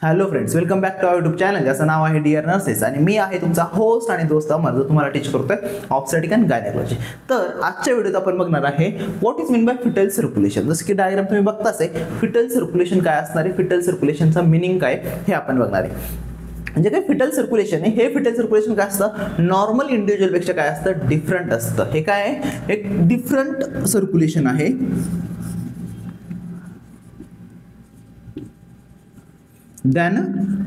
Hello friends, welcome back to our YouTube channel ज्याचं नाव आहे डिअर नर्सेस आणि मी आहे तुमचा होस्ट आणि दोस्त अमर जो तुम्हाला टीच करतोय ऑब्स्टेटिक अँड गायनेकॉलॉजी. तर आजच्या व्हिडिओत आपण बघणार आहे what is mean by fetal circulation. जसं की डायग्राम तुम्ही बघताच आहे, फिटल सर्क्युलेशन काय असणार आहे, फिटल सर्क्युलेशनचा मिनिंग काय हे आपण बघणार आहे. म्हणजे काय फिटल सर्क्युलेशन आहे, हे फिटल सर्क्युलेशन काय असतं, नॉर्मल इंडिव्हिज्युअलपेक्षा काय असतं, डिफरंट असतं. हे काय आहे, एक डिफरंट सर्क्युलेशन आहे. देन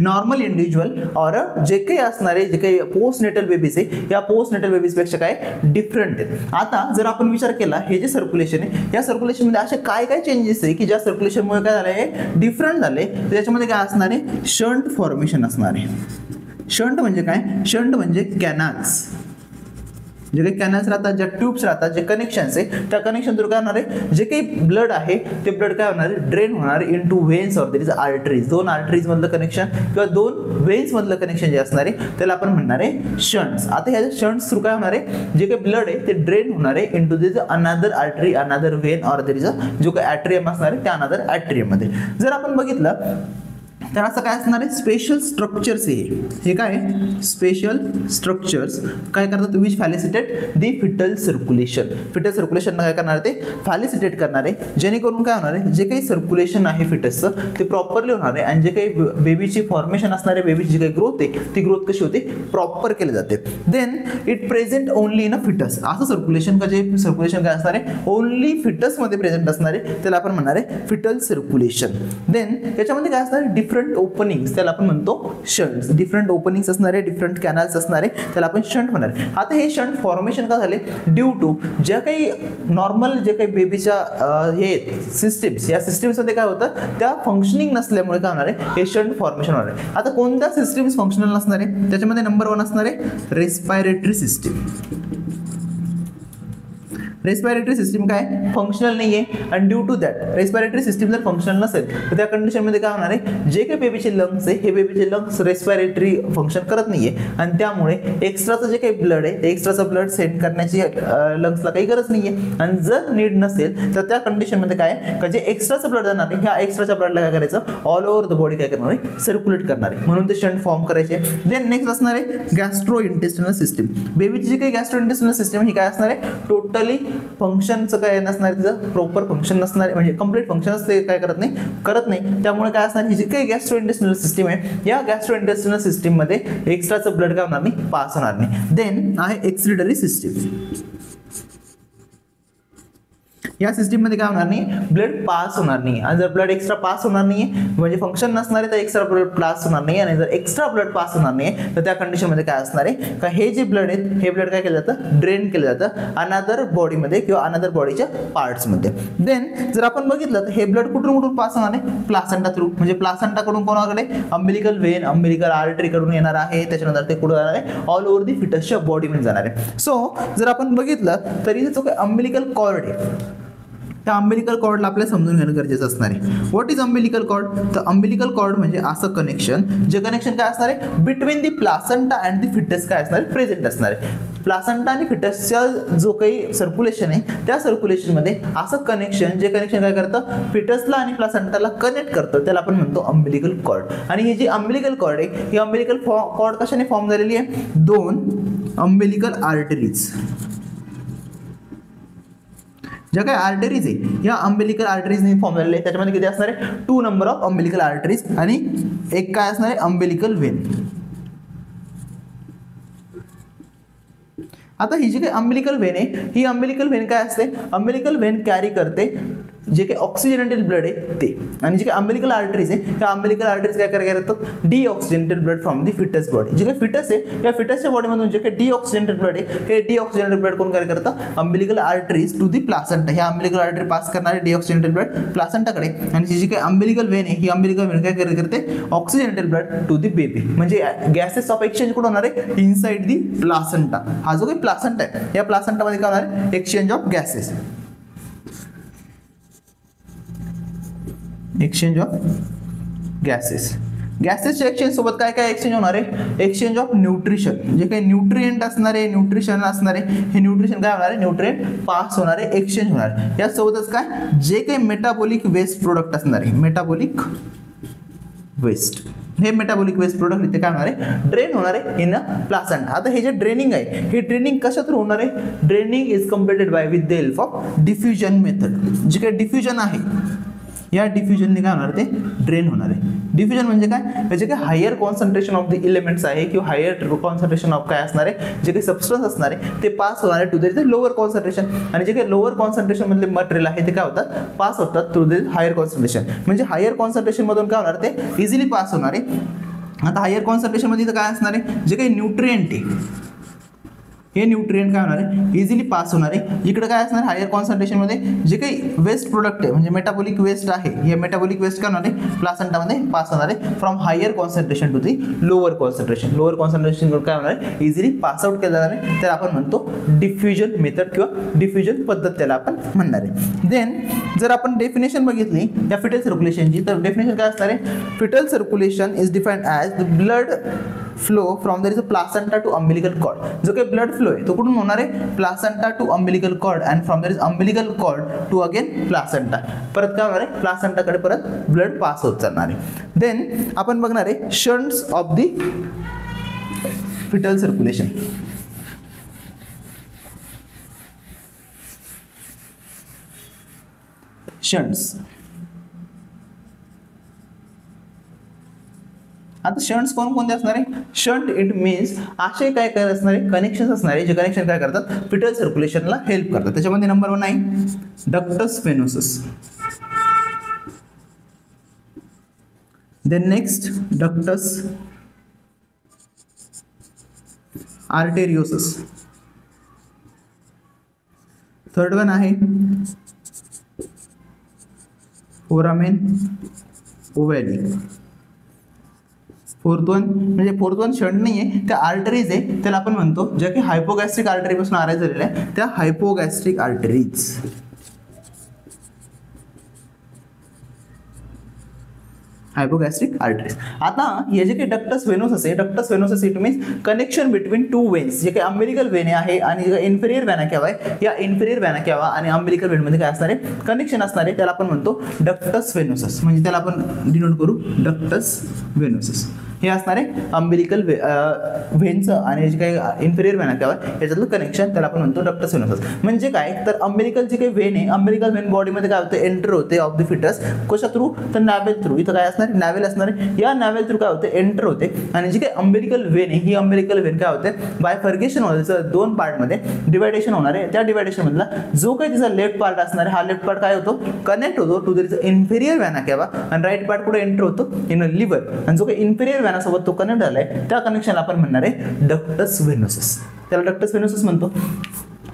नॉर्मल इंडिव्हिज्युअल और जे काही असणारे जे काही पोस्ट नेटल बेबीज आहे या पोस्ट नेटल बेबीज पेक्षा काय डिफरंट आहे. आता जर आपण विचार केला हे जे सर्क्युलेशन आहे या सर्क्युलेशन मध्ये असे काय काय चेंजेस आहे की ज्या सर्क्युलेशनमुळे काय झालं आहे, डिफरंट झाले. त्याच्यामध्ये काय असणार आहे, शंट फॉर्मेशन असणार आहे. शंट म्हणजे काय, शंट म्हणजे कॅनल्स. जे काही कॅनल्स राहतात, ज्या ट्यूब्स राहतात, जे कनेक्शन्स आहे त्या कनेक्शन थ्रू काय होणार आहे, जे काही ब्लड आहे ते ब्लड काय होणार आहे, ड्रेन होणार आहे इनटू व्हेन्स और देयर इज आर्टरीज. दोन आर्टरीज मधलं कनेक्शन किंवा दोन व्हेन्स मधलं कनेक्शन जे असणार आहे त्याला आपण म्हणणार आहे शंट्स. आता ह्या शंट्स थ्रू काय होणार आहे, जे काही ब्लड आहे ते ड्रेन होणार आहे into their is another artery, another when और देयर इज जो काही ॲट्रियम असणार आहे त्या अनदर ॲट्रियम मध्ये. जर आपण बघितलं तर असं काय असणार आहे, स्पेशल स्ट्रक्चर्स आहे. हे काय स्पेशल स्ट्रक्चर्स काय करतात, which facilitate the fetal circulation. Fetal circulation काय करणार ते फॅलिसिटेट करणार आहे, जेणेकरून काय होणार आहे, जे काही सर्क्युलेशन आहे फिटसचं ते प्रॉपरली होणार आहे आणि जे काही बेबीची फॉर्मेशन असणार आहे, बेबीची जी काही ग्रोथ आहे ती ग्रोथ कशी होते, प्रॉपर केली जाते. Then it present only in a fetus. असं सर्क्युलेशन का जे सर्क्युलेशन काय असणार आहे, ओनली फिटस मध्ये प्रेझेंट असणार आहे त्याला आपण म्हणणार आहे फिटल सर्क्युलेशन. देन याच्यामध्ये काय असणार आहे, डिफरंट ओपनिंग्स त्याला आपण म्हणतो शंट्स. डिफरंट ओपनिंग्स असणारे, डिफरंट कॅनल्स असणारे त्याला आपण शंट म्हणणार. आता हे शंट फॉर्मेशन का झाले, ड्यू टू ज्या काही नॉर्मल जे काही बेबीच्या हे सिस्टीम्स, या सिस्टीम्समध्ये काय होतं, त्या फंक्शनिंग नसल्यामुळे काय होणार आहे, हे शंट फॉर्मेशन होणार आहे. आता कोणत्या सिस्टीम्स फंक्शनल नसणार आहे, त्याच्यामध्ये नंबर 1 असणार आहे रेस्पिरेटरी सिस्टीम. रेस्पिरेटरी सिस्टीम काय फंक्शनल नाही आहे आणि due to that respiratory system जर फंक्शनल नसेल तर त्या कंडिशनमध्ये काय होणार आहे, जे काही बेबीचे लंग्स आहे हे बेबीचे लंग्स रेस्पिरेटरी फंक्शन करत नाहीये आणि त्यामुळे एक्स्ट्राचं जे काही ब्लड आहे ते एक्स्ट्राचं ब्लड सेंड करण्याची लंग्सला काही गरज नाहीये. आणि जर नीड नसेल तर त्या कंडिशनमध्ये काय का जे एक्स्ट्राचं ब्लड जाणार आहे ह्या एक्स्ट्राच्या ब्लडला काय करायचं, ऑल ओव्हर द बॉडी काय करणार आहे, सर्क्युलेट करणार आहे. म्हणून ते शंट फॉर्म करायचे. देन नेक्स्ट असणार आहे गॅस्ट्रो इंटेस्टिनल सिस्टीम. बेबीची जी काही गॅस्ट्रो इंटेस्टिनल सिस्टीम ही काय असणार आहे, टोटली फंक्शनचं काय नसणार, तिचं प्रॉपर फंक्शन नसणार, म्हणजे कंप्लीट फंक्शनच ते काय करत नाही. त्यामुळे काय असणार, ही जी काही गॅस्ट्रो इंटेस्टिनल सिस्टीम आहे या गॅस्ट्रो इंटेस्टिनल सिस्टीम मध्ये एक्स्ट्राचं ब्लड काय होणार नाही, पास होणार नाही. देन आहे एक्सक्रीटरी सिस्टीम. या सिस्टीम मध्ये काय होणार नाही, ब्लड पास होणार नाही. आणि जर ब्लड एक्स्ट्रा पास होणार नाही म्हणजे फंक्शन नसणार आहे तर एक्स्ट्रा ब्लड पास होणार नाही. आणि जर एक्स्ट्रा ब्लड पास होणार नाही तर त्या कंडिशन मध्ये काय असणार आहे, का हे जे ब्लड आहेत हे ब्लड काय केलं जातं, ड्रेन केलं जातं अनदर बॉडीमध्ये किंवा अनदर बॉडीच्या पार्ट्समध्ये. देन जर आपण बघितलं तर हे ब्लड कुठून पास होणार आहे, प्लासेंटा थ्रू. म्हणजे प्लासेंटा कडून कोणाकडे, अम्बिलिकल वेन, अम्बिलिकल आर्टरी कडून येणार आहे. त्याच्यानंतर ते कुठे जाणार आहे, ऑल ओव्हर दी फिटसच्या बॉडीमध्ये जाणार आहे. सो जर आपण बघितलं तरी जो काही अम्बिलिकल कॉर्ड आहे त्या अम्बिलिकल कॉर्डला आपल्याला समजून घेणं गरजेचं असणार आहे. व्हॉट इज अम्बिलिकल कॉर्ड, तर अम्बिलिकल कॉर्ड म्हणजे असं कनेक्शन जे कनेक्शन काय असणार आहे, between the placenta and the fetus काय असणार आहे, प्रेझेंट असणार आहे. प्लासेंटा आणि फिटसच्या जो काही सर्क्युलेशन आहे त्या सर्क्युलेशन मध्ये असं कनेक्शन, जे कनेक्शन काय करतं, फिटसला आणि प्लासेंटाला कनेक्ट करतं त्याला आपण म्हणतो अम्बिलिकल कॉर्ड. आणि ही जी अम्बिलिकल कॉर्ड आहे ही अम्बिलिकल कॉर्ड कशाने फॉर्म झालेली आहे, दोन अम्बिलिकल आर्टरीज. ज्या काही आर्टरीज आहे या अम्बिलिकल आर्टरीजने फॉर्म झालेले आहे. त्याच्यामध्ये किती असणार आहे, 2 नंबर ऑफ अम्बिलिकल आर्टरीज आणि एक काय असणार आहे, अम्बिलिकल वेन. आता ही जी काही अम्बिलिकल वेन आहे ही अम्बिलिकल वेन काय असते, अम्बिलिकल वेन कॅरी करते जे काही ऑक्सिजनेटेड ब्लड आहे ते. आणि जे काही अम्बिलिकल आर्टरीज आहे त्या अम्बिलिकल आर्टरीज काय करतात, deoxygenated blood from the fetus body. जे काही फिटस आहे या फिटसच्या बॉडीमधून जे काही डीऑक्सिजनेटेड ब्लड आहे हे डीऑक्सिजनेटेड ब्लड कोण काय करतं, umbilical arteries to the placenta. ह्या अम्बिलिकल आर्टरी पास करणारे डीऑक्सिजनेटेड ब्लड प्लासेंटाकडे. आणि जी काही अम्बिलिकल वेन आहे ही अम्बिलिकल वेन काय करते, oxygenated blood to the baby. म्हणजे गॅसेस ऑफ एक्सचेंज कुठे होणार आहे, इनसाइड दी प्लासेंटा. हा जो काही प्लासेंटा आहे या प्लासेंटामध्ये काय होणार आहे, exchange of gases. Exchange of gases. गॅसेसच्या एक्सचेंज सोबत काय काय एक्सचेंज होणार आहे, एक्सचेंज ऑफ न्यूट्रिशन. जे काही न्यूट्रिएंट असणार आहे, न्यूट्रिशन असणार आहे, हे न्यूट्रिशन काय होणार आहे, न्यूट्रिएंट पास होणार आहे, एक्सचेंज होणार आहे. यासोबतच काय जे काही मेटाबॉलिक वेस्ट प्रोडक्ट असणार आहे, मेटाबॉलिक वेस्ट. हे मेटाबॉलिक वेस्ट प्रोडक्ट इथे काय होणार आहे, ड्रेन होणार आहे इन अ प्लासेंटा. आता हे जे ड्रेनिंग आहे, हे ड्रेनिंग कशा थ्रू होणार आहे, draining is completed by with the help of diffusion method. जे काही डिफ्युजन आहे, या डिफ्युजनने काय होणार, ते ड्रेन होणार आहे. डिफ्युजन म्हणजे काय, जे काही higher concentration of the elements आहे किंवा हायर कॉन्सन्ट्रेशन ऑफ काय असणार आहे, जे काही सबस्टन्स असणार आहे ते पास होणार आहे टू द लोअर कॉन्सन्ट्रेशन, आणि जे काही लोअर कॉन्सन्ट्रेशन मधले मटेरियल आहे ते काय होतात, पास होतात टू द हायर कॉन्सन्ट्रेशन. म्हणजे हायर कॉन्सन्ट्रेशन मधून काय होणार, ते इझिली पास होणार आहे. आता हायर कॉन्सन्ट्रेशन मध्ये काय असणार आहे, जे काही न्यूट्रिएंट आहे, हे न्यूट्रिएंट काय होणार आहे, इझिली पास होणार आहे. इकडे काय असणार, हायर कॉन्सन्ट्रेशन मध्ये जे काही वेस्ट प्रोडक्ट आहे म्हणजे मेटाबॉलिक वेस्ट आहे, हे मेटाबॉलिक वेस्ट काय होणार आहे, प्लासेंटामध्ये पास होणार आहे from higher concentration to the lower concentration. Lower concentration काय होणार आहे, इझिली पास आउट केलं जाणार आहे. तर आपण म्हणतो डिफ्युजन मेथड किंवा डिफ्युजन पद्धत त्याला आपण म्हणणार आहे. देन जर आपण डेफिनेशन बघितली या फिटल सर्क्युलेशनची, तर डेफिनेशन काय असणार आहे, fetal circulation is defined as the blood flow from there is a placenta to umbilical cord. जो काही ब्लड फ्लो आहे तो कुठून होणार आहे, placenta to umbilical cord, and from there is umbilical cord to again placenta. परत काय होणार आहे, प्लासेंटाकडे परत ब्लड पास होत जाणार आहे. देन आपण बघणार आहे shunts of the fetal circulation. Shunts, आता शंट्स कोणकोणते असणार आहे, शंट इट मीन्स असे काय काय असणार आहे, कनेक्शन असणार आहे, जे कनेक्शन काय करतात, फिटल सर्क्युलेशनला हेल्प करतात. त्याच्यामध्ये नंबर 1 आहे ductus venosus. Then next ductus arteriosus. Third one आहे foramen ovale. Fourth one shunt नाही आहे, त्या आर्टरीज आहे, त्याला आपण म्हणतो ज्या की हायपोगॅस्ट्रिक आर्टरी पासून आराय झालेल्या आहे, त्या हायपोगॅस्ट्रिक आर्टरीज. हायपोगॅस्ट्रिक आर्टरीज. आता हे जे काही डक्टस वेनोसस आहे, ductus venosus it means connection between two veins. जे काही अम्बिलिकल वेन आहे आणि जे इन्फेरियर व्हेना केवा आहे, या इन्फेरियर व्हेना केवा आणि अम्बिलिकल वेन मध्ये काय असणार आहे, कनेक्शन असणार आहे, त्याला आपण म्हणतो डक्टस वेनोसस. म्हणजे त्याला आपण डिनोट करू डक्टस वेनोसस. हे असणार आहे अम्बिलिकल व्हेनचं आणि जे काही इन्फेरियर व्हेना केवा याच्यातलं कनेक्शन, त्याला आपण म्हणतो डक्टस वेनोसस. म्हणजे काय, तर अम्बिलिकल जे काही व्हेन आहे, अम्बिलिकल व्हेन बॉडीमध्ये काय होतं, एंटर होते ऑफ द फिटस. कशा थ्रू, तर नॅवेल थ्रू. इथं काय असणार, नॅवेल असणार आहे, या नॅवेल थ्रू काय होते, एंटर होते. आणि जी काही अम्बिलिकल व्हेन आहे, ही अम्बिलिकल व्हेन काय होते, बायफर्गेशन होते, 2 पार्टमध्ये डिवायडेशन होणार आहे. त्या डिवायडेशन मधला जो काही तिचा लेफ्ट पार्ट असणार आहे, हा लेफ्ट पार्ट काय होतो, कनेक्ट होतो टू द इन्फेरियर व्हेना केवा, आणि राईट पार्ट पुढे एंटर होतो इन लिव्हर. आणि जो काही इन्फेरियर व्हेना सोबत तो कनेक्ट झालाय, त्या कनेक्शनला आपण म्हणणार आहे डक्टस वेनोसस. त्याला डक्टस वेनोसस म्हणतो.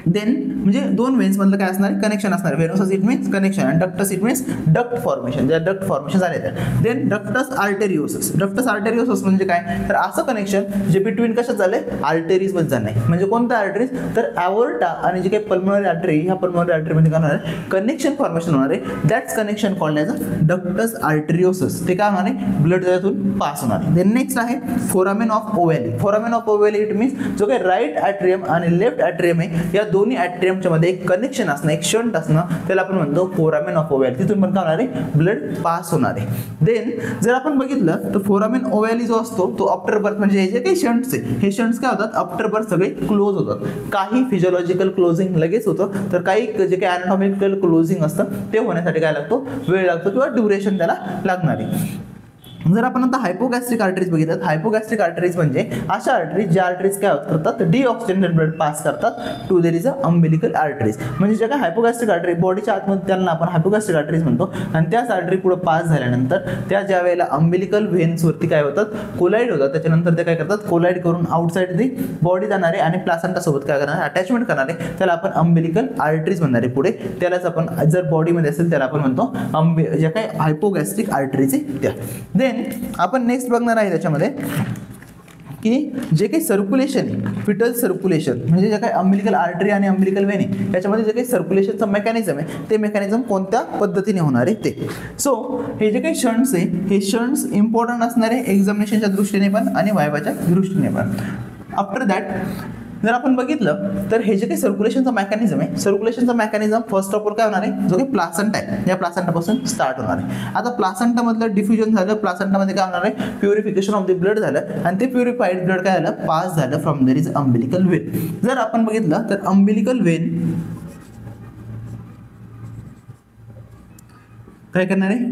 देन म्हणजे 2 वेन्स मधलं काय असणार, कनेक्शन असणार. वेनोसस इट मीन्स कनेक्शन, आणि ductus it means duct formation. ज्या डक्ट फॉर्मेशन झाले त्या. Then ductus arteriosus. Ductus arteriosus म्हणजे काय, तर असं कनेक्शन जे बिटवीन कशात झालंय, आर्टेरीज मध्ये झालं नाही. म्हणजे कोणत्या आर्टरीज, तर ॲओर्टा आणि जे काही पल्मोनरी आर्टरी, ह्या पल्मोनरी आर्टरी मध्ये काय होणार आहे, कनेक्शन फॉर्मेशन होणार आहे. That's connection called as a ductus arteriosus. ते काय होणार आहे, ब्लड त्यातून पास होणार आहे. देन नेक्स्ट आहे foramen of ovale. Foramen of ovale it means जो काही राईट ॲट्रियम आणि लेफ्ट ॲट्रियम आहे, या दोन्ही ॲट्रियमच्या मध्ये एक कनेक्शन असणं, एक शंट असणं, त्याला आपण म्हणतो फोरामेन ऑफ ओव्हॅली. तिथून पण काय होणार आहे, ब्लड पास होणार आहे. देन जर आपण बघितलं तर फोरामेन ओव्हॅली जो असतो तो आफ्टर बर्थ, म्हणजे हे जे काही शंट्स आहे, हे शंट्स काय होतात, आफ्टर बर्थ सगळे क्लोज होतात. काही फिजिओलॉजिकल क्लोजिंग लगेच होतं, तर काही जे काही ॲनाटॉमिकल क्लोजिंग असतं ते होण्यासाठी काय लागतो, वेळ लागतो किंवा ड्युरेशन त्याला लागणार आहे. जर आपण आता हायपोगॅस्ट्रिक आर्टरीज बघितलं, हायपोगॅस्ट्रिक आर्टरीज म्हणजे अशा आर्टरीज ज्या आर्टरीज काय करतात, डीऑक्सिजनेटेड ब्लड पास करतात to there is a umbilical arteries. म्हणजे ज्या काय हायपोगॅस्ट्रिक आर्टरी बॉडीच्या आतमध्ये त्यांना आपण हायपोगॅस्ट्रिक आर्टरीज म्हणतो. आणि त्याच आर्टरी पुढे पास झाल्यानंतर त्या ज्या वेळेला अम्बिलिकल व्हेन्स वरती काय होतात, कोलाइड होतात. त्याच्यानंतर ते काय करतात, कोलाइड करून आउटसाइड दी बॉडी जाणारे आणि प्लासेंटा सोबत काय करणार, अटॅचमेंट करणारे, त्याला आपण अम्बिलिकल आर्टरीज म्हणणारे पुढे. त्यालाच आपण जर बॉडीमध्ये असेल त्याला आपण म्हणतो ज्या काय हायपोगॅस्ट्रिक आर्टरीज आहे त्या. देन आपण नेक्स्ट बघणार आहे त्याच्यामध्ये की जे काही सर्क्युलेशन आहे, फिटल सर्क्युलेशन म्हणजे जे काही अम्बिलिकल आर्टरी आणि अम्बिलिकल वेन आहे, त्याच्यामध्ये जे काही सर्क्युलेशनचं मेकॅनिझम आहे, ते मेकॅनिझम कोणत्या पद्धतीने होणार आहे ते. सो हे जे काही शंट्स आहे, हे शंट्स इम्पॉर्टंट असणार आहे एक्झामिनेशनच्या दृष्टीने पण आणि वायवाच्या दृष्टीने पण. आफ्टर दॅट जर आपण बघितलं तर हे जे काही सर्क्युलेशनचा मेकॅनिझम आहे, सर्क्युलेशनचा मेकॅनिझम फर्स्ट ऑफ ऑल काय होणार आहे, जो काही प्लासेंटा आहे या प्लासेंटापासून स्टार्ट होणार आहे. आता प्लासेंटामधलं डिफ्युजन झालं, प्लासेंटामध्ये काय होणार आहे, प्युरिफिकेशन ऑफ द ब्लड झालं आणि ते प्युरिफाईड ब्लड काय झालं, पास झालं from there is umbilical vein. जर आपण बघितलं तर अम्बिलिकल वेन काय करणार आहे,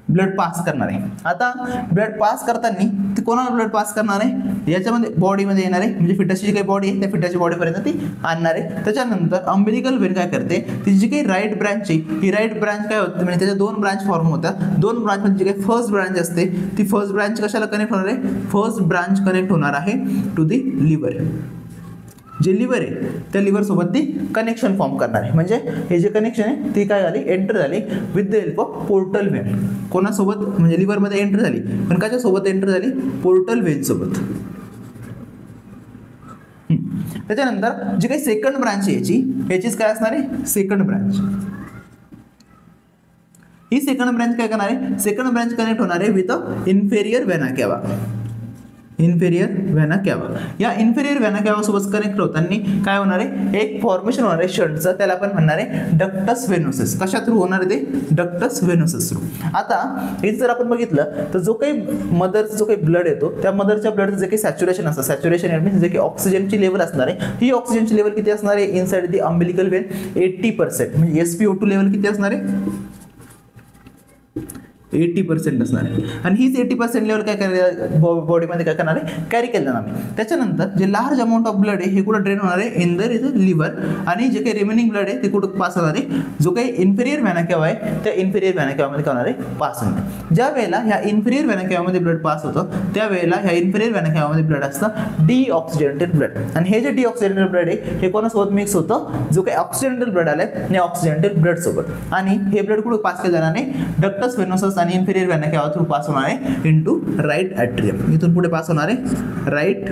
ब्लड पास करणार आहे. आता ब्लड पास करताना ते कोणाला ब्लड पास करणार आहे, याच्यामध्ये बॉडीमध्ये येणार आहे, म्हणजे फिटसची जी काही बॉडी आहे त्या फिटसची बॉडीपर्यंत ती आणणार आहे. त्याच्यानंतर अम्बिलिकल वेन काय करते, ती जी काही राईट ब्रांच आहे, ही राईट ब्रांच काय होते, म्हणजे त्याच्या दोन ब्रांच फॉर्म होतात. दोन ब्रांचमध्ये जी काही फर्स्ट ब्रांच असते ती फर्स्ट ब्रांच कशाला कनेक्ट होणार आहे, फर्स्ट ब्रांच कनेक्ट होणार आहे टू दी लिव्हर. जे लिव्हर आहे त्या लिव्हर सोबत ती कनेक्शन फॉर्म करणार आहे. म्हणजे हे जे कनेक्शन आहे ती काय झाली, एंटर झाली with the help of portal vein. कोणासोबत, म्हणजे लिव्हरमध्ये एंटर झाली, पण काच्या सोबत एंटर झाली, पोर्टल वेन सोबत. त्याच्यानंतर जी काही सेकंड ब्रांच आहे याचीच काय असणार आहे, सेकंड ब्रांच. ही सेकंड ब्रांच काय करणार आहे, सेकंड ब्रांच कनेक्ट होणार आहे with inferior vena cava. Inferior vena cava, या इन्फेरियर वेना केवा सोबत कनेक्ट होताना काय होणार आहे, एक फॉर्मेशन होणार आहे शंटचं, त्याला आपण म्हणणार आहे डक्टस वेनोसिस. कशा थ्रू होणार आहे ते, डक्टस वेनोसिस थ्रू. आता हे जर आपण बघितलं तर जो काही मदरचा जो काही ब्लड येतो त्या मदरच्या ब्लडचं जे काही सॅच्युरेशन असतं, सॅच्युरेशन मीन्स जे काही ऑक्सिजनची लेवल असणार आहे, ही ऑक्सिजनची लेवल किती असणार आहे, इनसाइड दी अम्बिलिकल वेन 80%. म्हणजे SpO2 लेवल किती असणार आहे, 80% असणार आहे. आणि हीच 80% लेवल काय करणार बॉडीमध्ये काय करणार आहे, कॅरी केलं जाणार आहे. त्याच्यानंतर जे लार्ज अमाऊंट ऑफ ब्लड आहे हे कुठं ड्रेन होणार आहे, इन द लिव्हर. आणि जे काही रिमेनिंग ब्लड आहे ते कुठं पास होणार आहे, जो काही इन्फेरियर वेना केवा आहे त्या इन्फेरियर वेना केवामध्ये काय होणार आहे, पास होणार. ज्या वेळेला ह्या इन्फेरियर वेना केवामध्ये ब्लड पास होतं त्यावेळेला ह्या इन्फेरियर वेना केवामध्ये ब्लड असतं डीऑक्सिजनेटेड ब्लड. आणि हे जे डीऑक्सिजनेटेड ब्लड आहे हे कोणासोबत मिक्स होतं, जो काही ऑक्सिजनेटेड ब्लड आलाय त्या ऑक्सिजनेटेड ब्लड सोबत. आणि हे ब्लड कुठं पास केलं जाणार नाही, डक्टस वेनोसस आणि inferior vena cava through pass होणार आहे इनटू राईट ॲट्रियम. इथून पुढे पास होणार आहे राईट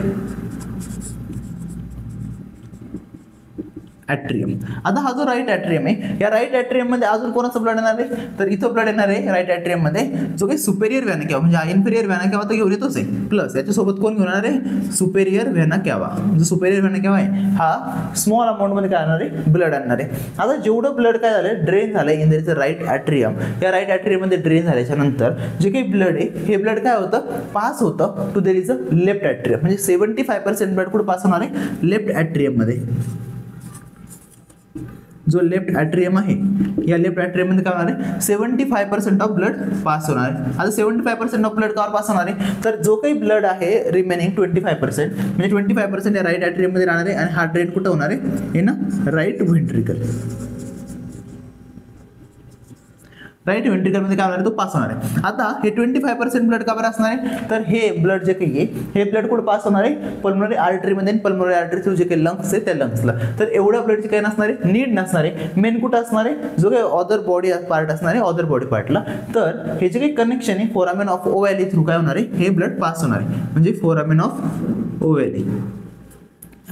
ॲट्रियम. आता हा जो राईट ॲट्रियम आहे या राईट ॲट्रियम मध्ये अजून कोणाचं ब्लड येणार आहे, तर इथं ब्लड येणार आहे राईट ॲट्रियम मध्ये जो काही सुपेरियर वेना केवा, म्हणजे इन्फेरियर वेना केवा तर घेऊन येतोच आहे, प्लस याच्यासोबत कोण घेऊन येणार आहे, सुपेरियर वेना केवा. जो सुपेरियर वेना केवा आहे हा स्मॉल अमाऊंट मध्ये काय आणणार आहे, ब्लड आणणार आहे. आता जेवढं ब्लड काय झालं, ड्रेन झालंय इन देअर राईट ॲट्रियम, या राईट ॲट्रियम मध्ये ड्रेन झाल्याच्या नंतर जे काही ब्लड आहे हे ब्लड काय होतं, पास होतं to there is a left atrium. म्हणजे 75% ब्लड कुठे पास होणार आहे, लेफ्ट ॲट्रियम मध्ये. जो लेफ्ट ॲट्रियम आहे या लेफ्ट ॲट्रियम मध्ये काय होणार आहे, 75% ऑफ ब्लड पास होणार आहे. आता 75% ऑफ ब्लड का पास होणार आहे, तर जो काही ब्लड आहे रिमेनिंग 25% म्हणजे 25% या राईट ॲट्रियम मध्ये राहणार आहे. आणि हा ड्रेन कुठं होणार आहे, हे ना राईट व्हेंट्रिकल. राईट व्हेंट्रिकलमध्ये काय होणार आहे, तो पास होणार आहे. आता हे 25% ब्लड का बरं असणार आहे, तर हे ब्लड जे काही आहे हे ब्लड कुठे पास होणार आहे, पल्मोनरी आर्टरीमध्ये. पल्मोनरी आर्टरी थ्रू जे काही लंग्स आहे त्या लंग्सला. तर एवढ्या ब्लडची काय नसणार आहे, नीड नसणार आहे. मेन कुठं असणार आहे, जो काही अदर बॉडी पार्ट असणार आहे, अदर बॉडी पार्टला. तर हे जे काही कनेक्शन आहे फोरामेन ऑफ ओव्हॅली थ्रू काय होणार आहे, हे ब्लड पास होणार आहे. म्हणजे फोरामेन ऑफ ओव्हॅली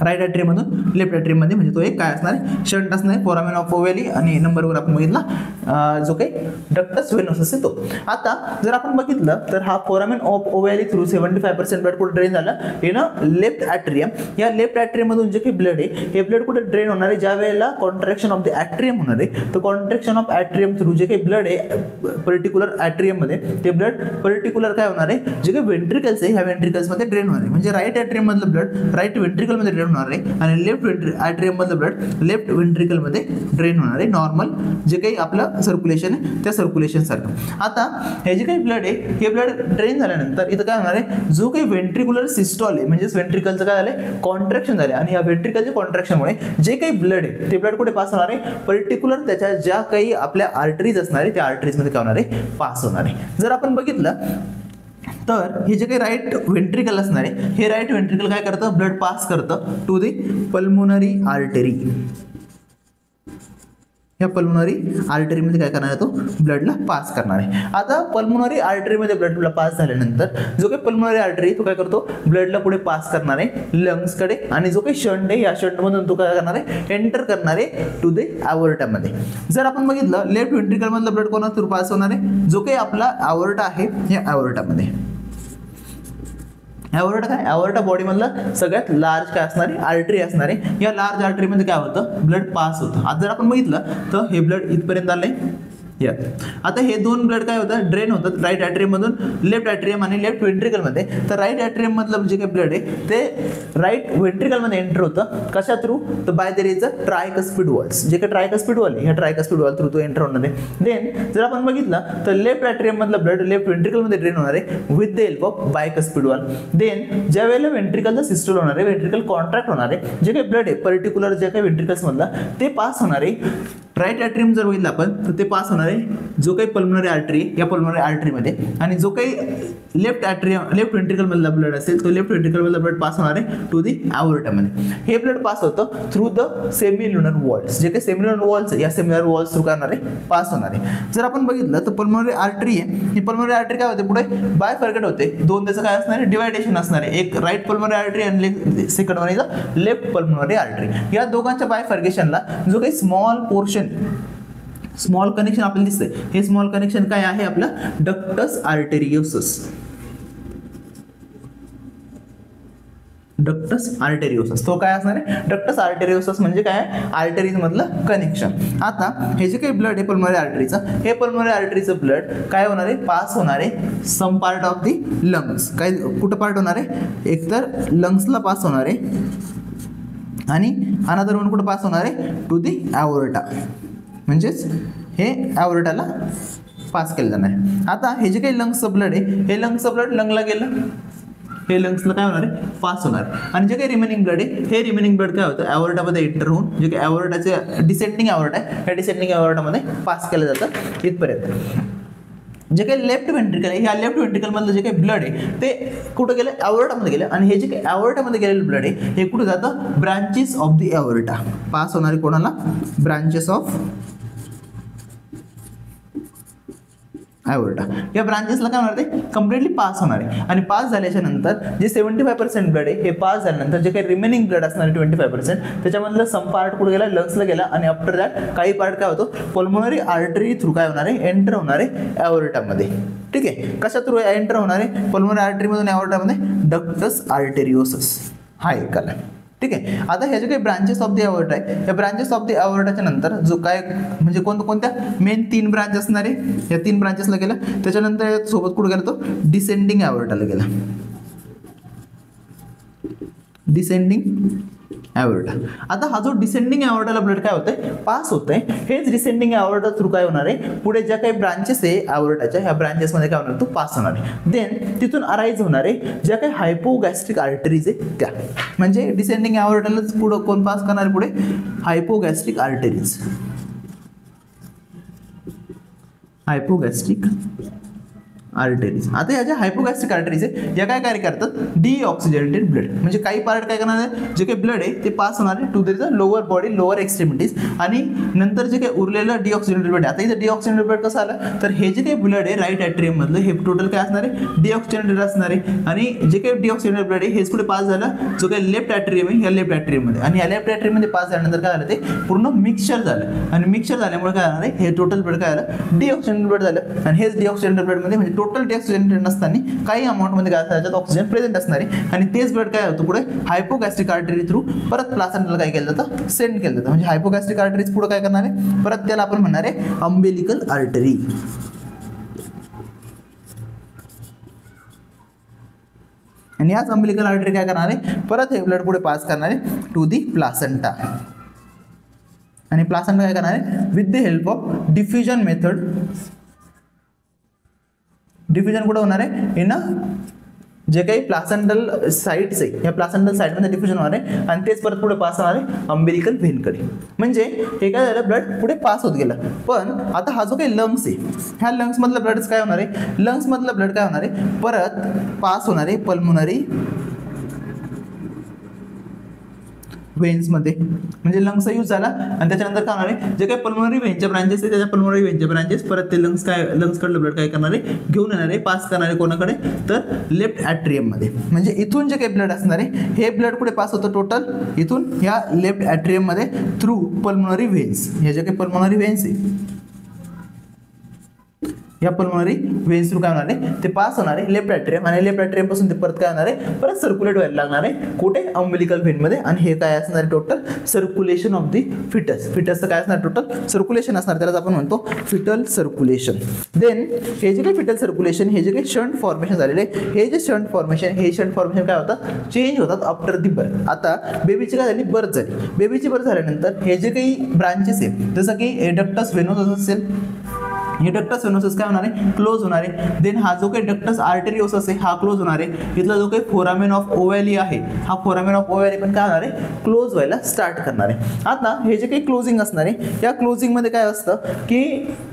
राईट ॲट्रियममधून लेफ्ट ॲट्रियममध्ये, म्हणजे तो एक काय असणार आहे, शंट असणार आहे, फोरामेन ऑफ ओव्हॅली. आणि नंबरवर आपण बघितला जो काही डक्टस वेनोसस आहे तो. आता जर आपण बघितलं तर हा फोरामेन ऑफ ओव्हॅली थ्रू 75% ब्लड कुठे ड्रेन झालं, हे ना लेफ्ट ॲट्रियम. या लेफ्ट ॲट्रियममधून जे काही ब्लड आहे हे ब्लड कुठे ड्रेन होणार आहे, ज्या वेळेला कॉन्ट्रॅक्शन ऑफ द ॲट्रियम होणार आहे. तर कॉन्ट्रॅक्शन ऑफ ॲट्रियम थ्रू जे काही ब्लड आहे पर्टिक्युलर ॲट्रियममध्ये ते ब्लड पर्टिक्युलर काय होणार आहे, जे काही व्हेंट्रिकल्स आहे ह्या व्हेंट्रिकल्समध्ये ड्रेन होणार आहे. म्हणजे राईट ॲट्रियममधलं ब्लड राईट व्हेंट्रिकलमध्ये ड्रेन होणार आहे आणि लेफ्ट ॲट्रियम मधलं ब्लड लेफ्ट व्हेंट्रिकल मध्ये ड्रेन होणार आहे. नॉर्मल जे काही आपलं सर्क्युलेशन आहे त्या सर्क्युलेशन सारखं. आता हे जे काही ब्लड आहे हे ब्लड ड्रेन झाल्यानंतर इथं काय होणार आहे, जो काही व्हेंट्रिक्युलर सिस्टॉल आहे म्हणजे व्हेंट्रिकलचं काय झालंय, कॉन्ट्रॅक्शन झाले. आणि या व्हेंट्रिकलच्या कॉन्ट्रॅक्शनमुळे जे काही ब्लड आहे ते ब्लड कुठे पास होणार आहे, पर्टिक्युलर त्याच्या ज्या काही आपल्या आर्टरीज असणार आहे त्या आर्टरीज मध्ये काय होणार आहे, पास होणार आहे. जर आपण बघितलं तर हे जे काही राईट व्हेंट्रिकल असणार आहे हे राईट व्हेंट्रिकल काय करतं, ब्लड पास करतं टू दी पल्मोनरी आर्टरी. या पल्मोनरी आर्टरीमध्ये काय करणार आहे, तो ब्लडला पास करणार आहे. आता पल्मोनरी आर्टरीमध्ये ब्लडला पास झाल्यानंतर जो काही पल्मोनरी आर्टरी तो काय करतो, ब्लडला पुढे पास करणार आहे लंग्सकडे. आणि जो काही शंट आहे या शंटमधून तो काय करणार आहे, एंटर करणार आहे टू द ॲओर्टामध्ये. जर आपण बघितलं लेफ्ट व्हेंट्रिकल मधलं ब्लड कोणा थ्रू पास होणार आहे, जो काही आपला ॲओर्टा आहे या ॲओर्टामध्ये. ॲओर्टा काय, ॲओर्टा बॉडीमधलं सगळ्यात लार्ज काय असणारी आर्टरी असणारे. या लार्ज आर्टरीमध्ये काय होतं, ब्लड पास होतं. आता जर आपण बघितलं तर हे ब्लड इथपर्यंत आलंय. आता हे दोन ब्लड काय होतं, ड्रेन होतात राईट ॲट्रियम मधून लेफ्ट ॲट्रियम आणि लेफ्ट वेंट्रिकल मध्ये. तर राईट ॲट्रियम मधलं जे काही ब्लड आहे ते राईट वेंट्रिकल मध्ये एंटर होतं. कशा थ्रू, तर by there is a tricuspid valves. जे काही ट्रायकस्पिड वॉल आहे ह्या ट्रायकस्पिड वॉल थ्रू तो एंटर होणार आहे. देन जर आपण बघितलं तर लेफ्ट ॲट्रियम मधलं ब्लड लेफ्ट वेंट्रिकल मध्ये ड्रेन होणार आहे with the help of bicuspid valve. Then ज्या वेळेला वेंट्रिकलचा सिस्टोल होणार आहे, वेंट्रिकल कॉन्ट्रॅक्ट होणार आहे, जे काही ब्लड आहे पर्टिक्युलर जे काही वेंट्रिकल्स मधला ते पास होणार आहे. राईट ॲट्रियम जर बघितलं आपण तर ते पास होणार आहे जो काही पल्मोनरी आर्टरी, या पल्मोनरी आर्टरीमध्ये. आणि जो काही लेफ्ट ॲट्रियम लेफ्ट वेंट्रिकल मधला ब्लड असेल तो लेफ्ट वेंट्रिकल मधला ब्लड पास होणार आहे टू दी ॲओर्टामध्ये. हे ब्लड पास होतं थ्रू द सेमिल्युनर वॉल्स. जे काही सेमिल्युनर वॉल्स या सेमिल्युनर वॉल्स थ्रू करणार आहे पास होणार आहे. जर आपण बघितलं तर पल्मोनरी आर्टरी आहे, ही पल्मोनरी आर्टरी काय होते, पुढे बायफर्केट होते. दोन त्याचं काय असणार आहे, डिवायडेशन असणार आहे. एक राईट पल्मोनरी आर्टरी आणि second one is left pulmonary artery. या दोघांच्या बायफर्केशनला जो काही स्मॉल पोर्शन स्मॉल कनेक्शन आपल्याला दिसतंय, हे स्मॉल कनेक्शन काय आहे आपलं, डक्टस आर्टेरियोसस. डक्टस आर्टेरियोसस तो काय असणार आहे, डक्टस आर्टेरियोसस म्हणजे काय, आर्टरीज मधलं कनेक्शन. आता हे जे काही ब्लड आहे पल्मोनरी आर्टरीचं, हे पल्मोनरी आर्टरीचं ब्लड काय होणार आहे, पास होणार आहे some part of the lungs. काय कुठं पार्ट होणार आहे, एकतर लंग्सला पास होणार आहे आणि अनदर वन कुठं पास होणार आहे, टू दी ॲओर्टा. म्हणजेच हे ॲओर्टाला पास केलं जाणार आहे. आता हे जे काही लंग्सचं ब्लड आहे, हे लंग्सचं ब्लड लंगला गेलं, हे लंग्सला काय होणार आहे, पास होणार. आणि जे काही रिमेनिंग ब्लड आहे, हे रिमेनिंग ब्लड काय होतं, ॲओर्टामध्ये एंटर होऊन जे काही ॲओर्टाचे डिसेंडिंग ॲओर्टा आहे, या डिसेंडिंग ॲओर्टामध्ये पास केलं जातं इथपर्यंत. जे काही लेफ्ट वेंट्रिकल आहे, ह्या लेफ्ट वेंट्रिकल मधलं जे काही ब्लड आहे ते कुठं गेलं, ॲओर्टामध्ये गेलं. आणि हे जे काही ॲओर्टामध्ये गेलेलं ब्लड आहे हे कुठं जातं, ब्रांचेस ऑफ दी ॲओर्टा. पास होणारे कोणाला, ब्रांचेस ऑफ ॲओर्टा. या ब्रांचेसला काय होणार, ते कम्प्लिटली पास होणार आहे. आणि पास झाल्याच्या नंतर जे 75% ब्लड आहे हे पास झाल्यानंतर जे काही रिमेनिंग ब्लड असणार आहे 25%, त्याच्यामधलं सम पार्ट कुठे गेला, लंग्सला गेला. आणि आफ्टर दॅट काही पार्ट काय होतो, पल्मोनरी आर्टरी थ्रू काय होणार आहे, एंटर होणार आहे ॲओर्टामध्ये. ठीक आहे, कशा थ्रू एंटर होणार आहे, पल्मोनरी आर्टरीमधून ॲओर्टामध्ये, डक्टस आर्टेरियोसस हा एक आला. ठीक आहे. आता ह्या जे काही ब्रांचेस ऑफ द ॲओर्टा आहे, या ब्रांचेस ऑफ द ॲओर्टाच्या नंतर जो काय म्हणजे कोणत्या मेन 3 ब्रांच असणार आहे, या 3 ब्रांचेसला गेला. त्याच्यानंतर सोबत कुठे गेला, तो डिसेंडिंग ॲओर्टाला गेला. डिसेंडिंग ॲओर्टा. आता हा जो डिसेंडिंग ॲओर्टाला ब्लड काय होतंय, पास होतंय. हेच डिसेंडिंग ॲओर्टा थ्रू काय होणार आहे, पुढे ज्या काही ब्रांचेस आहे ॲओर्टाच्या, ह्या ब्रांचेसमध्ये काय होणार, तो पास होणार आहे. देन तिथून अराईज होणार आहे ज्या काही हायपोगॅस्ट्रिक आर्टरीज आहे त्या. म्हणजे डिसेंडिंग ॲओर्टालाच पुढं कोण पास करणार आहे, पुढे हायपोगॅस्ट्रिक आर्टरीज. हायपोगॅस्ट्रिक आर्टरीज. आता या ज्या हायपोगॅस्ट्रिक आर्टरीज आहे या काय कार्य करतात, डीऑक्सिजनेटेड ब्लड. म्हणजे काही पार्ट काय करणार आहे, जे काही ब्लड आहे ते पास होणार आहे to the lower body, lower extremities. आणि नंतर जे काही उरलेलं डीऑक्सिजनेटेड ब्लड आहे, आता इथे डीऑक्सिजनेटेड ब्लड कसं आलं, तर हे जे काही ब्लड आहे राईट ॲट्रियम मधलं हे टोटल काय असणार आहे, डीऑक्सिजनेटेड असणार आहे. आणि जे काही डीऑक्सिजनेटेड ब्लड आहे हेच पुढे पास झालं जो काही लेफ्ट ॲट्रियम आहे, या लेफ्ट ॲट्रियम मध्ये. आणि या लेफ्ट ॲट्रियम मध्ये पास झाल्यानंतर काय झालं, ते पूर्ण मिक्सचर झालं. आणि मिक्सचर झाल्यामुळे काय होणार आहे, हे टोटल ब्लड काय झालं, डीऑक्सिजनेटेड ब्लड झालं. आणि हेच डीऑक्सिजनेटेड ब्लड मध्ये म्हणजे टोटल डीऑक्सिजनेटेड नसताना काही अमाऊंटमध्ये काय त्याच्यात ऑक्सिजन प्रेझेंट असणार आहे. आणि तेच ब्लड काय होतं, पुढे हायपोगॅस्ट्रिक आर्टरी थ्रू परत प्लासेंटाला काय केलं जातं, सेंड केलं जातं. म्हणजे हायपोगॅस्ट्रिक आर्टरीज पुढे काय करणार आहे, परत त्याला आपण म्हणणार आहे अंबेलिकल आर्टरी. आणि याच अंबेलिकल आर्टरी काय करणार आहे, परत हे ब्लड पुढे पास करणार आहे टू दी प्लासेंटा. आणि प्लासेंटा काय करणार आहे, with the help of diffusion method. Diffusion कुठं होणार आहे, इन जे काही प्लासेंटल साइट्स आहे या प्लासेंटल साइटमध्ये डिफ्युजन होणार आहे. आणि तेच परत पुढे पास होणार आहे अंबेलिकल व्हेनकडे. म्हणजे हे काय झालं, ब्लड पुढे पास होत गेलं. पण आता हा जो काही लंग्स आहे, ह्या लंग्स मधलं ब्लड काय होणार आहे, लंग्स मधलं ब्लड काय होणार आहे, परत पास होणार आहे पल्मोनरी वेन्स मध्ये. म्हणजे लंग्सचा यूज झाला. आणि त्याच्यानंतर काय होणार आहे, जे काही पल्मोनरी वेनच्या ब्रांचेस आहे त्याच्या पल्मोनरी वेनच्या ब्रांचेस परत ते लंग्स कडलं ब्लड काय करणार आहे, घेऊन येणार आहे, पास करणार आहे कोणाकडे, तर लेफ्ट ॲट्रियम मध्ये. म्हणजे इथून जे काही ब्लड असणार आहे हे ब्लड पुढे पास होतं टोटल इथून या लेफ्ट ॲट्रियम मध्ये थ्रू पल्मोनरी वेन्स. हे जे काही पल्मोनरी वेन्स आहे या पल्मोनरी व्हेन्स थ्रू काय होणार आहे ते पास होणार आहे लेफ्ट ॲट्रियम, आणि लेफ्ट ॲट्रियम पासून ते परत काय होणार आहे परत सर्क्युलेट व्हायला लागणार आहे कुठे अम्बिलिकल व्हेन मध्ये, आणि हे काय असणार total circulation of the fetus. फिटसचं काय असणार टोटल सर्क्युलेशन असणार, त्यालाच आपण म्हणतो फिटल सर्क्युलेशन. देन हे जे काही फिटल सर्क्युलेशन, हे जे काही शंट फॉर्मेशन झालेले, हे जे शंट फॉर्मेशन, हे शंट फॉर्मेशन काय होतात चेंज होतात आफ्टर दी बर्थ. आता बेबीची काय झाली बर्थ झाली, बेबीची बर्थ झाल्यानंतर हे जे काही ब्रांचेस आहेत जसं की डक्टस व्हेनोसस असेल, हे डक्टस व्हेनोसस काय होणार आहे क्लोज होणार आहे. देन हा जो काही डक्टस आर्टेरियोसस आहे हा क्लोज होणार आहे. इथला जो काही फोरामेन ऑफ ओव्हॅली आहे हा फोरामेन ऑफ ओव्हॅली पण काय होणार आहे क्लोज व्हायला स्टार्ट करणार आहे. आता हे जे काही क्लोजिंग असणार आहे या क्लोजिंग मध्ये काय असतं की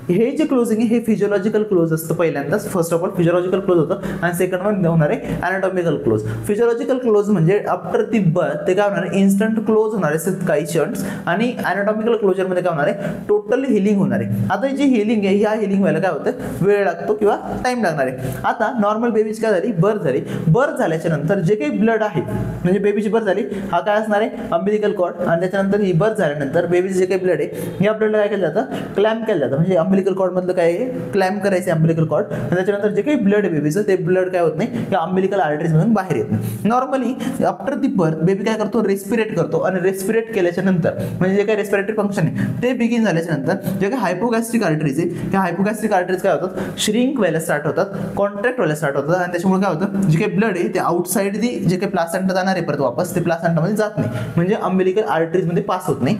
हे जे क्लोजिंग आहे हे फिजिओलॉजिकल क्लोज असतं पहिल्यांदाच. First of all physiological close होतं, आणि सेकंड वन होणार आहे अॅनाटॉमिकल क्लोज. फिजिओलॉजिकल क्लोज म्हणजे आफ्टर दी बर्थ ते काय होणार आहे इन्स्टंट क्लोज होणार आहे काही शंट्स, आणि अॅनाटॉमिकल क्लोजर मध्ये काय होणार आहे टोटल हिलिंग होणार आहे. आता जी हिलिंग आहे या हिलिंग व्हायला काय होतं वेळ लागतो किंवा टाइम लागणार आहे. आता नॉर्मल बेबीची काय झाली बर्थ झाली, बर्थ झाल्याच्या नंतर जे काही ब्लड आहे म्हणजे बेबीची बर्थ झाली हा काय असणार आहे अम्बिलिकल कॉर्ड, आणि त्याच्यानंतर ही बर्थ झाल्यानंतर बेबीचे जे काही ब्लड आहे या ब्लडला काय केलं जातं क्लॅम्प केलं जातं. म्हणजे अम्बिलिकल कॉर्ड मधलं काय आहे क्लॅम्प करायचं अम्बिलिकल कॉर्ड, आणि त्याच्यानंतर जे काही ब्लड आहे बेबीचं ते ब्लड काय होत नाही या अम्बिलिकल आर्टरीज मधून बाहेर येत नाही. Normally after the birth baby काय करतो रेस्पिरेट करतो, आणि रेस्पिरेट केल्याच्या नंतर म्हणजे जे काही रेस्पिरेटरी फंक्शन आहे ते बिगिन झाल्याच्या नंतर जे काही हायपोगॅस्ट्रिक आर्टरीज आहे त्या हायपोगॅस्ट्रिक आर्टरीज काय होतात श्रिंक व्हायला स्टार्ट होतात, कॉन्ट्रॅक्ट व्हायला स्टार्ट होतात, आणि त्याच्यामुळे काय होतं जे काही ब्लड आहे ते आउटसाइड दी जे काही प्लासेंटा जाणार आहे परत वापस ते प्लासेंटामध्ये जात नाही, म्हणजे अम्बिलिकल आर्टरीज मध्ये पास होत नाही.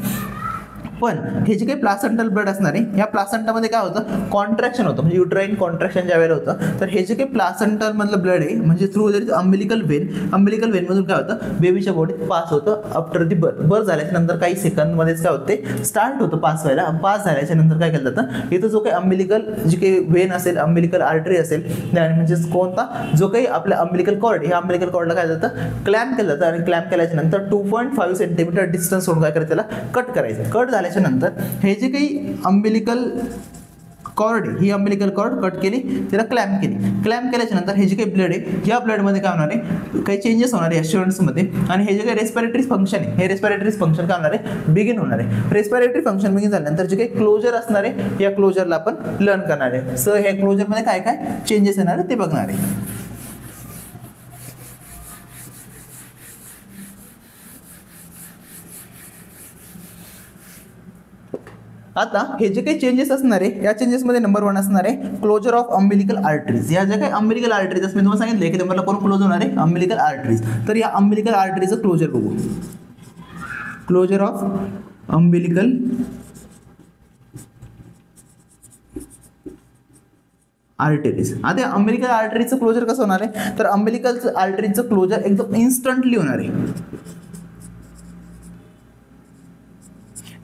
पण हे जे काही प्लासेंटल ब्लड असणार आहे या प्लासेंटामध्ये काय होतं कॉन्ट्रॅक्शन होतं, म्हणजे युट्राईन कॉन्ट्रॅक्शन ज्या वेळेला होतं तर हे जे काही प्लासेंटल मधलं ब्लड आहे म्हणजे थ्रू दर अम्बिलिकल व्हेन, अम्बिलिकल व्हेन मधून काय होतं बेबीच्या बॉडीत पास होतं आफ्टर दी बर्थ. बर्थ झाल्याच्या नंतर काही सेकंदमध्येच काय होते स्टार्ट होतं पास व्हायला. पास झाल्याच्या नंतर काय केलं जातं इथं जो काही अम्बिलिकल जे काही व्हेन असेल अम्बिलिकल आर्टरी असेल म्हणजे कोणता जो काही आपल्या अम्बिलिकल कॉर्ड ह्या अम्बिलिकल कॉर्डला काय जातं क्लॅम्प केलं जातं, आणि क्लॅम्प केल्याच्या नंतर 2.5 सेंटीमीटर डिस्टन्स सोडून काय करायचं त्याला कट करायचं. कट झाल्याच्या नंतर हे जे काही अम्बिलिकल कॉर्ड ही अम्बिलिकल कॉर्ड कट केली त्याला क्लॅम्प केली. क्लॅम्प केल्याच्या नंतर हे जे काही ब्लड आहे या ब्लडमध्ये काय होणार आहे काही चेंजेस होणार आहे या शंट्समध्ये, आणि हे जे काही रेस्पिरेटरी फंक्शन आहे हे रेस्पिरेटरी फंक्शन काय होणार आहे बिगिन होणार आहे. रेस्पिरेटरी फंक्शन बिगिन झाल्यानंतर जे काही क्लोजर असणार आहे या क्लोजरला आपण लर्न करणार आहे. सो हे क्लोजरमध्ये काय काय चेंजेस येणार आहे ते बघणार आहे. आता हे जे काही चेंजेस असणार आहे या चेंजेस मध्ये नंबर 1 असणार आहे क्लोजर ऑफ अम्बिलिकल आर्टरीज. या ज्या काही अम्बिलिकल आर्टरीज मी तुम्हाला सांगितले की नंबरला कोण क्लोज होणार आहे अम्बिलिकल आर्टरीज. तर या अम्बिलिकल आर्टरीजचं क्लोजर बघू. Closure of umbilical arteries. आता अम्बिलिकल आर्टरीजचं क्लोजर कसं होणार आहे तर अम्बिलिकल आर्टरीजचं क्लोजर एकदम इन्स्टंटली होणार आहे.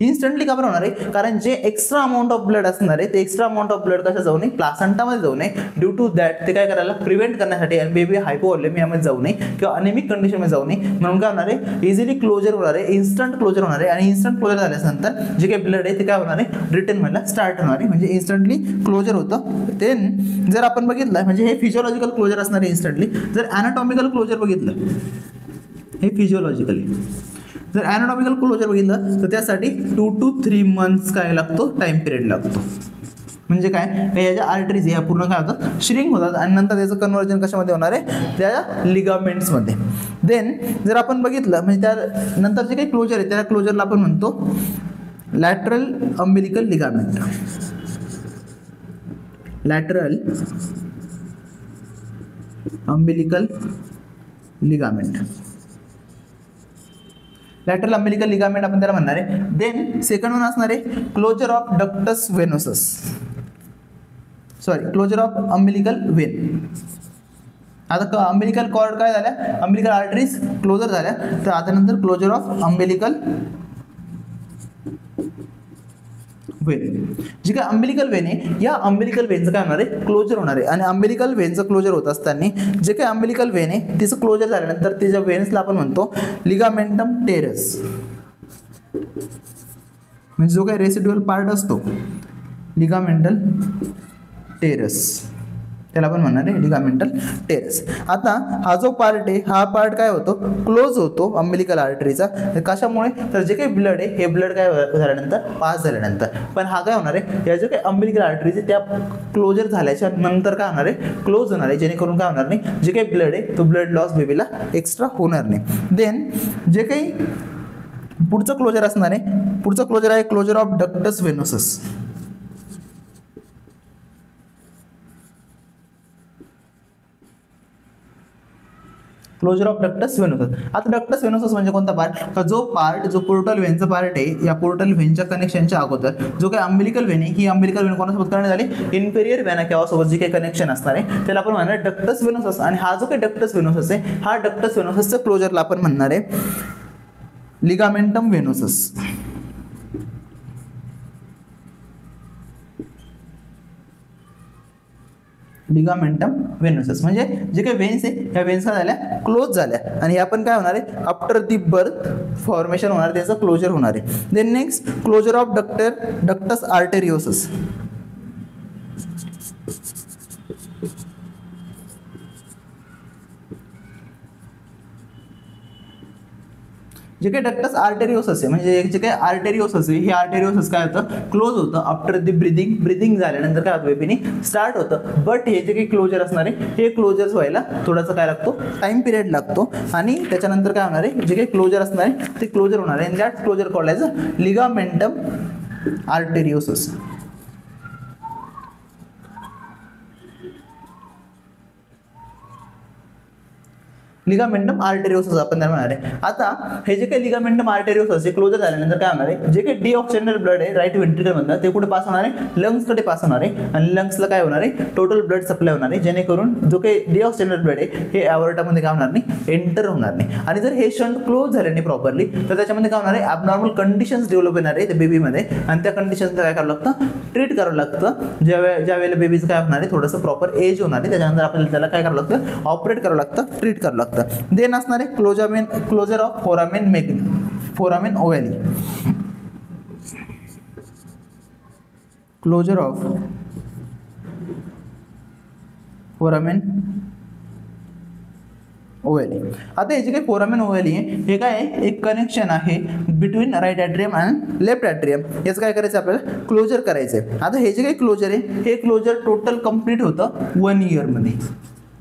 इन्स्टंटली का बरं होणार आहे कारण जे एक्स्ट्रा अमाऊंट ऑफ ब्लड असणार आहे ते एक्स्ट्रा अमाऊंट ऑफ ब्लड कशा जाऊ नये प्लासेंटामध्ये जाऊ नये. ड्यू टू दॅट ते काय करायला प्रिव्हेंट करण्यासाठी आणि बेबी हायपोव्हॉलेमियामध्ये जाऊ नये किंवा अनेमिक कंडिशनमध्ये जाऊ नये म्हणून काय होणार आहे इझिली क्लोजर होणार आहे, इन्स्टंट क्लोजर होणार आहे. आणि इन्स्टंट क्लोजर झाल्यानंतर जे काही ब्लड आहे ते काय होणार आहे रिटर्न व्हायला स्टार्ट होणार आहे, म्हणजे इन्स्टंटली क्लोजर होतं. ते जर आपण बघितलं म्हणजे हे फिजिओलॉजिकल क्लोजर असणार आहे इन्स्टंटली. जर अॅनाटॉमिकल क्लोजर बघितलं हे फिजिओलॉजिकली, जर अॅनाटॉमिकल क्लोजर बघितलं तर त्यासाठी 2 to 3 months काय लागतो टाइम पिरियड लागतो. म्हणजे काय या ज्या आर्टरीज या पूर्ण काय होतात श्रिंक होतात आणि नंतर त्याचं कन्वर्जन कशामध्ये होणार आहे त्या लिगामेंट्समध्ये. देन जर आपण बघितलं म्हणजे त्या नंतर जे काही क्लोजर आहे त्या क्लोजरला आपण म्हणतो lateral umbilical ligament. Lateral umbilical ligament. Lateral umbilical ligament आपण त्याला म्हणणार आहे. देन सेकंड वन असणार आहे closure of ductus venosus, sorry closure of umbilical vein. आता अम्बिलिकल कॉर्ड काय झाल्या अम्बिलिकल आर्टरीज क्लोजर झाल्या तर आता नंतर क्लोजर ऑफ अम्बिलिकल व्हेन. जी काय अम्बिलिकल व्हेन आहे या अम्बिलिकल व्हेनचं काय होणार आहे क्लोजर होणार आहे. आणि अम्बिलिकल व्हेनचं क्लोजर होत असताना जे काही अम्बिलिकल व्हेन आहे तिचं क्लोजर झाल्यानंतर त्याच्या व्हेन्सला आपण म्हणतो लिगामेंटम टेरस. म्हणजे जो काही रेसिड्युअल पार्ट असतो लिगामेंटल टेरस त्याला आपण म्हणणार आहे लिगामेंटल टेरेस. आता हा जो पार्ट आहे हा पार्ट काय होतो, क्लोज होतो अम्बिलिकल आर्टरीचा. कशामुळे, तर जे काही ब्लड आहे हे ब्लड काय झाल्यानंतर, पास झाल्यानंतर. पण हा काय होणार आहे, या जे काही अम्बिलिकल आर्टरीज त्या क्लोजर झाल्याच्या नंतर काय होणार आहे, क्लोज होणार आहे, जेणेकरून काय होणार नाही, जे काही ब्लड आहे तो ब्लड लॉस बेबीला एक्स्ट्रा होणार नाही. देन जे काही पुढचं क्लोजर असणार आहे, पुढचं क्लोजर आहे closure of ductus venosus. Closure of ductus venosus. आता डक्टस वेनोसस म्हणजे कोणता पार्ट, तर जो पोर्टल व्हेनचा पार्ट आहे, या पोर्टल व्हेनच्या कनेक्शनच्या अगोदर जो काही अम्बिलिकल व्हेन आहे, ही अम्बिलिकल व्हेन कोणासोबत करण्यात आली, इन्फेरियर व्हेना केव्हा सोबत जे काही कनेक्शन असणार आहे त्याला आपण म्हणणार डक्टस वेनोसस. आणि हा जो काही डक्टस वेनोसस आहे, हा डक्टस वेनोससच्या क्लोजरला आपण म्हणणार आहे लिगामेंटम वेनोसस. लिगामेंटम वेनोसस म्हणजे जे काही वेन्स आहे ह्या वेन्स झाल्या क्लोज झाल्या आणि आपण काय होणार आहे, आफ्टर दी बर्थ फॉर्मेशन होणार, त्याचं क्लोजर होणार आहे. Then next closure of ductus arteriosus. जे काही डक्टस आर्टेरियोसस आहे म्हणजे जे काही आर्टेरियोसस आहे, हे आर्टेरियोसस काय होतं, क्लोज होतं आफ्टर द ब्रिदिंग झाल्यानंतर काय होतं, बेबीनी स्टार्ट होतं. बट हे जे काही क्लोजर असणार आहे हे क्लोजर्स व्हायला थोडासा काय लागतो, टाइम पिरियड लागतो. आणि त्याच्यानंतर काय होणार आहे, जे काही क्लोजर असणार आहे ते क्लोजर होणार आहे. That closure called as ligamentum arteriosus. Ligamentum arteriosus आपण त्याला म्हणणार आहे. आता हे जे काही लिगामेंटम आर्टेरियोसस हे क्लोजर झाल्यानंतर काय होणार आहे, जे काही डीऑक्सिजनेटेड ब्लड आहे राईट व्हेंट्रिकल मधनं ते कुठे पास होणार आहे, लंग्सकडे पास होणार आहे. आणि लंग्सला काय होणार आहे, टोटल ब्लड सप्लाय होणार आहे, जेणेकरून जो काही डीऑक्सिजनेटेड ब्लड आहे हे ॲओर्टामध्ये काय होणार नाही, एंटर होणार नाही. आणि जर हे शंट क्लोज झाले नाही प्रॉपरली तर त्याच्यामध्ये काय होणार आहे, ॲबनॉर्मल कंडिशन्स डेव्हलप होणार आहे त्या बेबीमध्ये. आणि त्या कंडिशन्सला काय करावं लागतं, ट्रीट करावं लागतं. ज्या वेळेला बेबीचं काय होणार आहे, थोडंसं प्रॉपर एज होणार आहे, त्याच्यानंतर आपल्याला त्याला काय करावं लागतं, ऑपरेट करावं लागतं, ट्रीट करावं लागतं. देन असणार आहे closure of foramen ovale. Closure of foramen ovale. आता हे जे काही फोरामेन ओव्हॅली आहे हे काय आहे, एक कनेक्शन आहे between right atrium and left atrium. याचं काय करायचं, आपल्याला क्लोजर करायचं आहे. आता हे जे काही क्लोजर आहे हे क्लोजर टोटल कंप्लीट होतं 1 इयरमध्ये,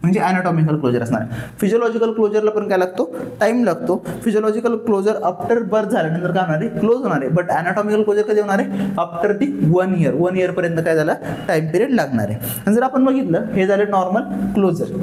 म्हणजे ॲनाटॉमिकल क्लोजर असणार आहे. फिजिओलॉजिकल क्लोजरला पण काय लागतो, टाइम लागतो. फिजिओलॉजिकल क्लोजर आफ्टर बर्थ झाल्यानंतर काय होणार आहे, क्लोज होणार आहे. बट ॲनाटॉमिकल क्लोजर कधी होणार आहे, आफ्टर दी 1 इयर. 1 इयरपर्यंत काय झालं, टाइम पिरियड लागणार आहे. आणि जर आपण बघितलं हे झालं नॉर्मल क्लोजर.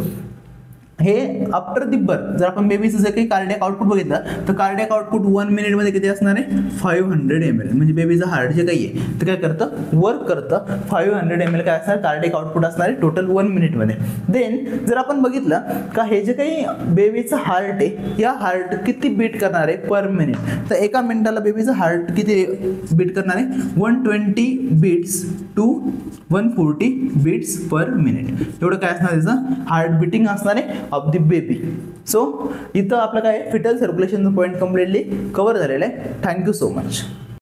हे आफ्टर दी बर्थ जर आपण बेबीचं जे काही कार्डियक आउटपुट बघितलं तर कार्डियक आउटपुट 1 मिनिटमध्ये किती असणार आहे, 500 ml. म्हणजे बेबीचं हार्ट जे काही आहे ते काय करतं, वर्क करतं. 500 ml काय असणार, कार्डियक आउटपुट असणार आहे टोटल 1 मिनिटमध्ये. देन जर आपण बघितलं का हे जे काही बेबीचं हार्ट आहे या हार्ट किती बीट करणार आहे पर मिनिट, तर एका मिनिटाला बेबीचं हार्ट किती बीट करणार आहे, 120 beats to 140 beats per minute. एवढं काय असणार त्याचं हार्ट बिटिंग असणार आहे ऑफ द बेबी. सो इथं आपलं काय फिटल सर्क्युलेशनचं पॉईंट कम्प्लिटली कव्हर झालेलं आहे. Thank you so much.